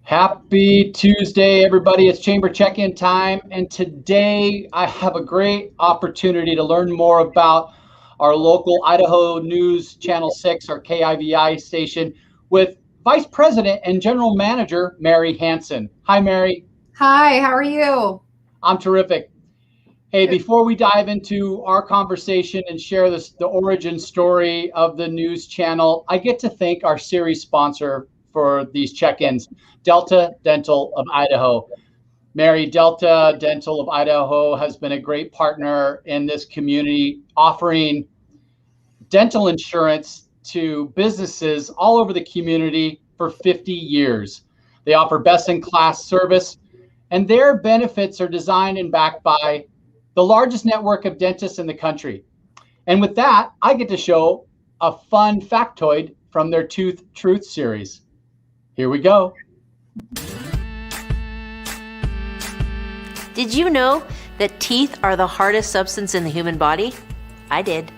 Happy Tuesday, everybody. It's Chamber Check-In time. And today I have a great opportunity to learn more about our local Idaho News Channel 6, our KIVI station, with Vice President and General Manager, Merri Hanson. Hi, Merri. Hi, how are you? I'm terrific. Hey, before we dive into our conversation and share the origin story of the news channel, I get to thank our series sponsor for these check-ins, Delta Dental of Idaho. Merri, Delta Dental of Idaho has been a great partner in this community, offering dental insurance to businesses all over the community for 50 years. They offer best-in-class service, and their benefits are designed and backed by the largest network of dentists in the country. And with that, I get to show a fun factoid from their Tooth Truth series. Here we go. Did you know that teeth are the hardest substance in the human body? I did.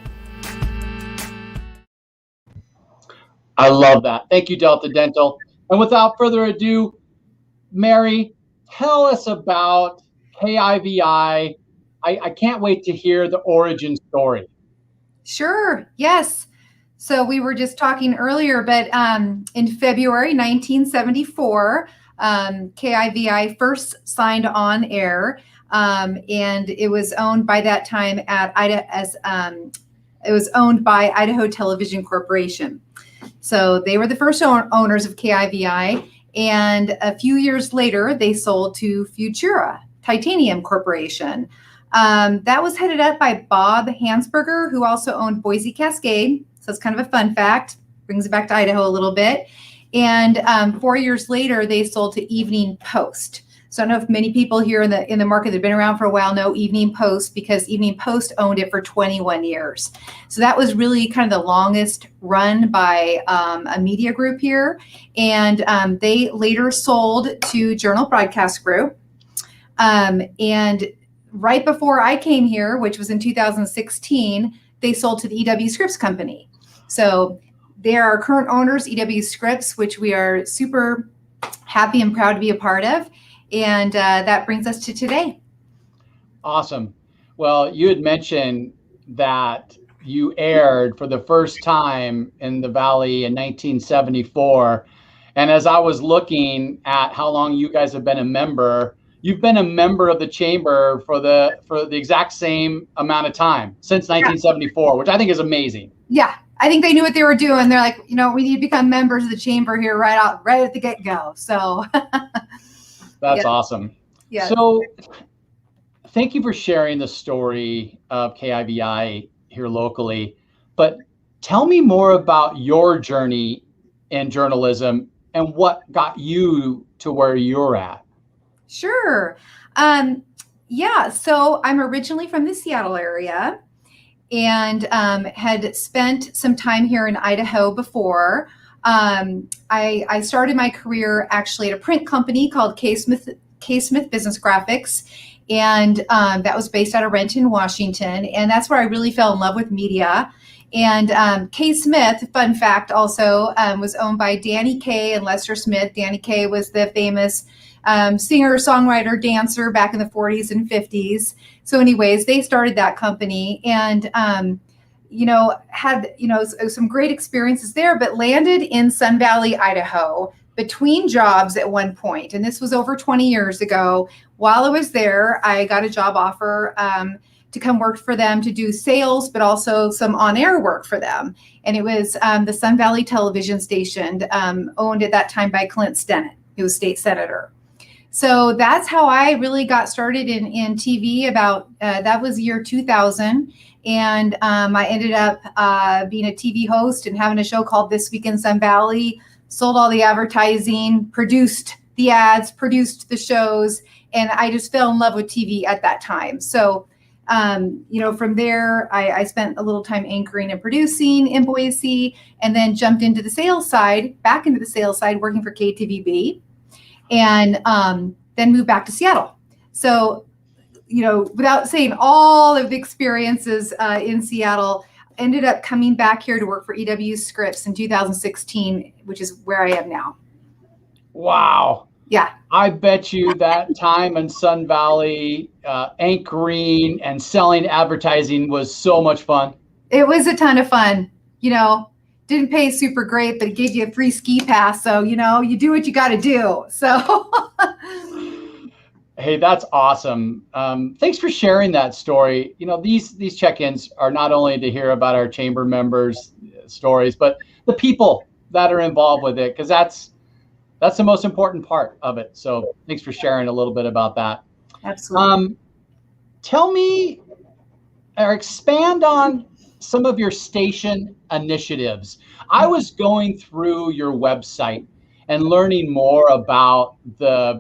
I love that. Thank you, Delta Dental. And without further ado, Merri, tell us about KIVI. I can't wait to hear the origin story. Sure, yes. So we were just talking earlier, but in February 1974, KIVI first signed on air, and it was owned by that time it was owned by Idaho Television Corporation. So they were the first owners of KIVI, and a few years later, they sold to Futura Titanium Corporation. That was headed up by Bob Hansberger, who also owned Boise Cascade. So it's kind of a fun fact, brings it back to Idaho a little bit. And 4 years later, they sold to Evening Post. So I don't know if many people here in the market that have been around for a while know Evening Post, because Evening Post owned it for 21 years. So that was really kind of the longest run by a media group here. And they later sold to Journal Broadcast Group. And right before I came here, which was in 2016, they sold to the EW Scripps Company. So they are our current owners, EW Scripps, which we are super happy and proud to be a part of. And that brings us to today. Awesome. Well, you had mentioned that you aired for the first time in the Valley in 1974. And as I was looking at how long you guys have been a member, you've been a member of the chamber for the exact same amount of time, since 1974, which I think is amazing. Yeah, I think they knew what they were doing. They're like, we need to become members of the chamber here right at the get-go. So that's awesome. Yeah. So thank you for sharing the story of KIVI here locally. But tell me more about your journey in journalism and what got you to where you're at. Sure. Yeah, so I'm originally from the Seattle area and had spent some time here in Idaho before. I started my career actually at a print company called K. Smith Business Graphics, and that was based out of Renton, Washington, and that's where I really fell in love with media. And K. Smith, fun fact also, was owned by Danny Kaye and Lester Smith. Danny Kaye was the famous singer, songwriter, dancer back in the 40s and 50s. So anyways, they started that company and, had, some great experiences there, but landed in Sun Valley, Idaho between jobs at one point. And this was over 20 years ago. While I was there, I got a job offer to come work for them to do sales, but also some on-air work for them. And it was the Sun Valley television station, owned at that time by Clint Stennett, who was state senator. So that's how I really got started in TV about, that was year 2000. And I ended up being a TV host and having a show called This Week in Sun Valley, sold all the advertising, produced the ads, produced the shows, and I just fell in love with TV at that time. So, from there, I spent a little time anchoring and producing in Boise, and then jumped into the sales side, back into the sales side, working for KTVB. And then moved back to Seattle. So, without saying all of the experiences in Seattle, ended up coming back here to work for EW Scripps in 2016, which is where I am now. Wow. Yeah. I bet you that time in Sun Valley, anchoring and selling advertising was so much fun. It was a ton of fun. Didn't pay super great, but it gave you a free ski pass. So, you do what you got to do. So, Hey, that's awesome. Thanks for sharing that story. These check-ins are not only to hear about our chamber members' stories, but the people that are involved with it, because that's the most important part of it. So thanks for sharing a little bit about that. absolutely. Tell me or expand on some of your station initiatives. I was going through your website and learning more about the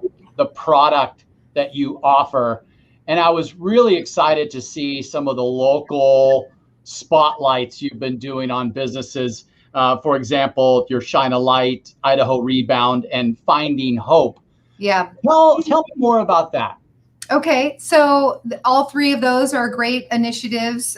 product that you offer, and I was really excited to see some of the local spotlights you've been doing on businesses. For example, your Shine a Light, Idaho Rebound, and Finding Hope. Yeah. Tell me more about that. Okay, so all three of those are great initiatives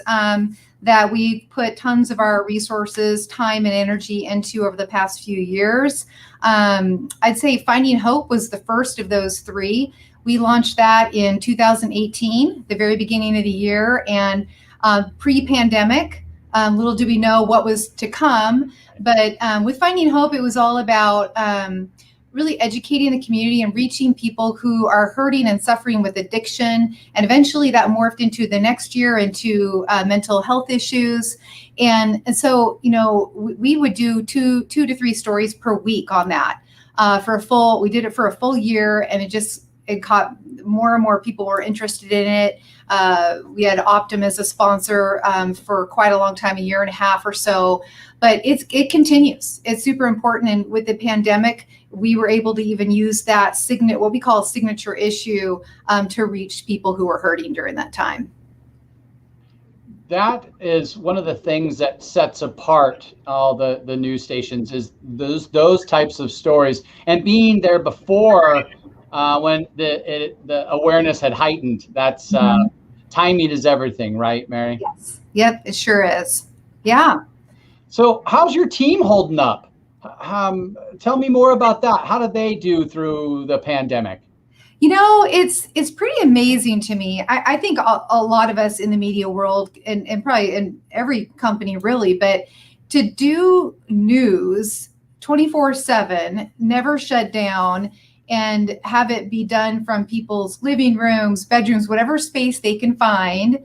that we put tons of our resources, time, and energy into over the past few years. I'd say Finding Hope was the first of those three. We launched that in 2018, the very beginning of the year, and pre-pandemic. Little did we know what was to come, but with Finding Hope, it was all about really educating the community and reaching people who are hurting and suffering with addiction. And eventually that morphed into the next year into mental health issues. And so, we would do two to three stories per week on that we did it for a full year, and it caught more and more people were interested in it. We had Optum as a sponsor for quite a long time, a year and a half or so, but it continues. It's super important. And with the pandemic, we were able to even use that what we call a signature issue to reach people who were hurting during that time. That is one of the things that sets apart all the news stations is those types of stories, and being there before when the awareness had heightened. That's timing is everything, right, Merri? Yes. Yep, it sure is. Yeah. So how's your team holding up? Tell me more about that. How did they do through the pandemic? It's pretty amazing to me. I think a lot of us in the media world, and probably in every company really, but to do news 24/7, never shut down, and have it be done from people's living rooms, bedrooms, whatever space they can find.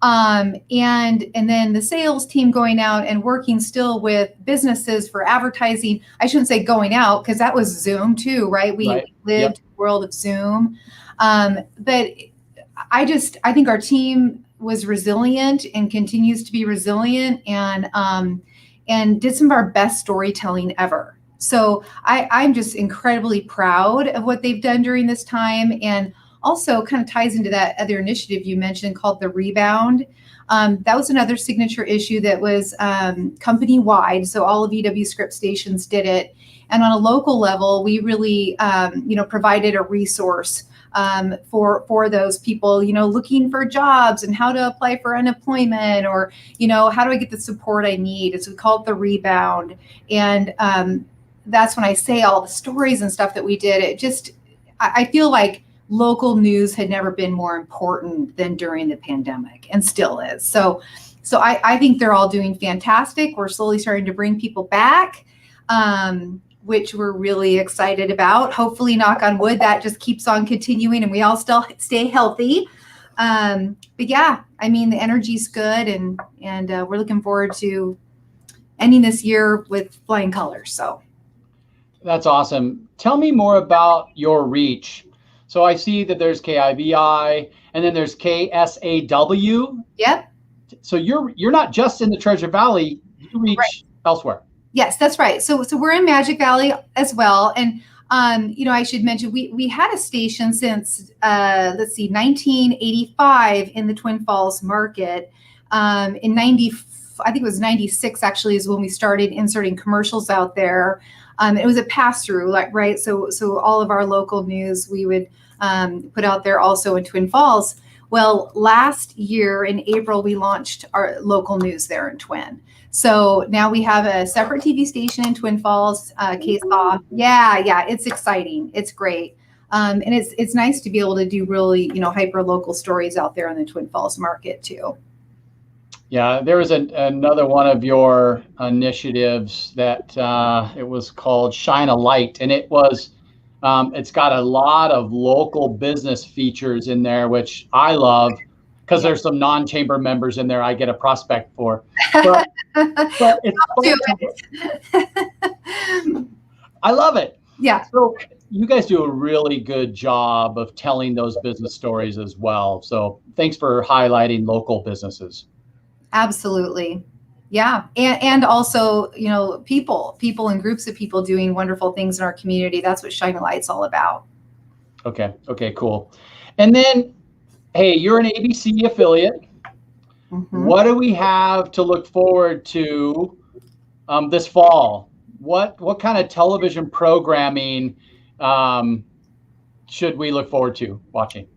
And then the sales team going out and working still with businesses for advertising. I shouldn't say going out, because that was Zoom too, right? We lived in the world of Zoom. But I think our team was resilient and continues to be resilient, and did some of our best storytelling ever. So I'm just incredibly proud of what they've done during this time, and also kind of ties into that other initiative you mentioned called the Rebound. That was another signature issue that was company-wide. So all of EW Script stations did it. And on a local level, we really, provided a resource for those people, looking for jobs and how to apply for unemployment, or, how do I get the support I need? It's called the Rebound. And that's when I say all the stories and stuff that we did. I feel like local news had never been more important than during the pandemic, and still is. So I think they're all doing fantastic. We're slowly starting to bring people back, which we're really excited about. Hopefully, knock on wood, that just keeps on continuing and we all still stay healthy. But yeah, the energy's good, and we're looking forward to ending this year with flying colors. So that's awesome. Tell me more about your reach. So I see that there's KIVI, and then there's KSAW. Yep. So you're not just in the Treasure Valley, you reach elsewhere. Yes, that's right. So we're in Magic Valley as well. And I should mention we had a station since 1985 in the Twin Falls market. In I think it was 96 actually is when we started inserting commercials out there. It was a pass-through, right? So all of our local news we would put out there also in Twin Falls. Well, last year in April, we launched our local news there in Twin. So now we have a separate TV station in Twin Falls, KSAW. Yeah, it's exciting. It's great. And it's nice to be able to do really, hyper local stories out there in the Twin Falls market too. Yeah, there was another one of your initiatives that it was called Shine a Light, and it's got a lot of local business features in there, which I love because there's some non-chamber members in there I get a prospect for. But I love it. Yeah. So you guys do a really good job of telling those business stories as well. So thanks for highlighting local businesses. Absolutely. Yeah. And also, people and groups of people doing wonderful things in our community. That's what Shine a Light's all about. Okay, cool. And then, hey, you're an ABC affiliate. Mm-hmm. What do we have to look forward to this fall? What kind of television programming should we look forward to watching?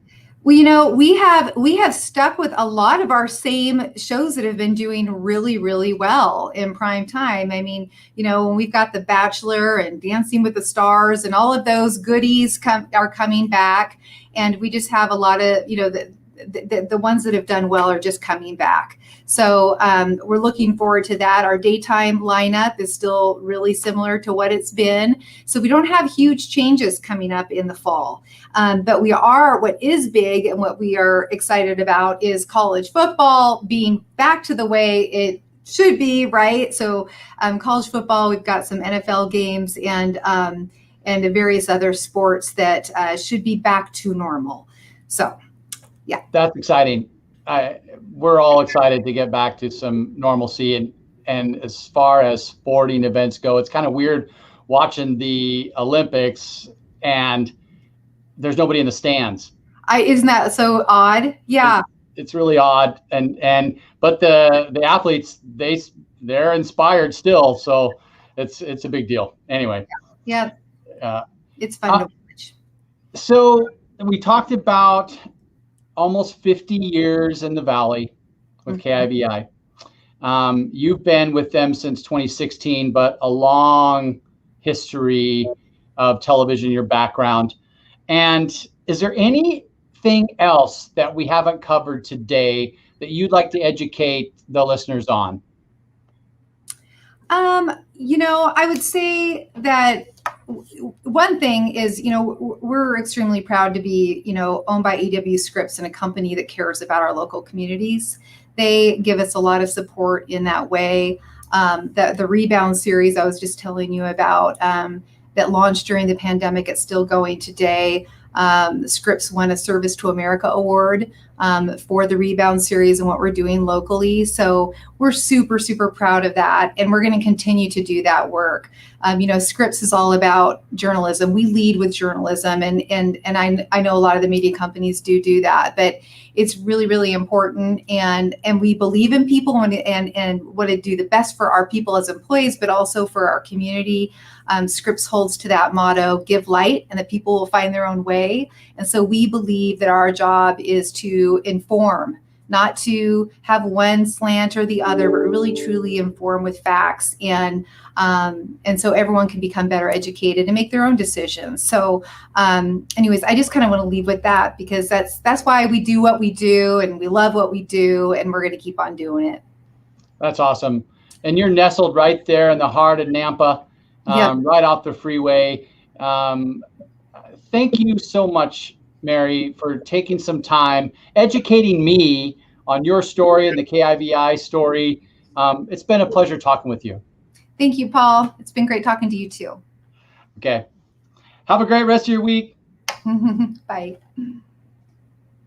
Well, we have stuck with a lot of our same shows that have been doing really, really well in prime time. I mean, when we've got The Bachelor and Dancing with the Stars and all of those goodies are coming back, and we just have a lot of, the ones that have done well are just coming back. So we're looking forward to that. Our daytime lineup is still really similar to what it's been. So we don't have huge changes coming up in the fall. But what is big and what we are excited about is college football being back to the way it should be, right? So college football, we've got some NFL games and various other sports that should be back to normal. So, yeah. That's exciting. We're all excited to get back to some normalcy. And as far as sporting events go, it's kind of weird watching the Olympics and there's nobody in the stands. Isn't that so odd? Yeah. It's really odd. But the athletes, they're inspired still. So it's a big deal. Anyway. Yeah. It's fun to watch. So we talked about almost 50 years in the Valley with KIVI. You've been with them since 2016, but a long history of television, your background. And is there anything else that we haven't covered today that you'd like to educate the listeners on? I would say that one thing is, we're extremely proud to be, owned by EW Scripts and a company that cares about our local communities. They give us a lot of support in that way. The Rebound series I was just telling you about that launched during the pandemic, it's still going today. Scripps won a Service to America Award for the Rebound series and what we're doing locally. So we're super, super proud of that. And we're going to continue to do that work. Scripps is all about journalism. We lead with journalism. And I know a lot of the media companies do that, but it's really, really important. And we believe in people and want to do the best for our people as employees, but also for our community. Scripps holds to that motto, give light and the people will find their own way. And so we believe that our job is to inform, not to have one slant or the other, but really truly inform with facts. And so everyone can become better educated and make their own decisions. So anyways, I just kind of want to leave with that because that's why we do what we do and we love what we do and we're going to keep on doing it. That's awesome. And you're nestled right there in the heart of Nampa. Right off the freeway. Thank you so much, Merri, for taking some time educating me on your story and the KIVI story. It's been a pleasure talking with you. Thank you, Paul. It's been great talking to you too. Okay. Have a great rest of your week. Bye.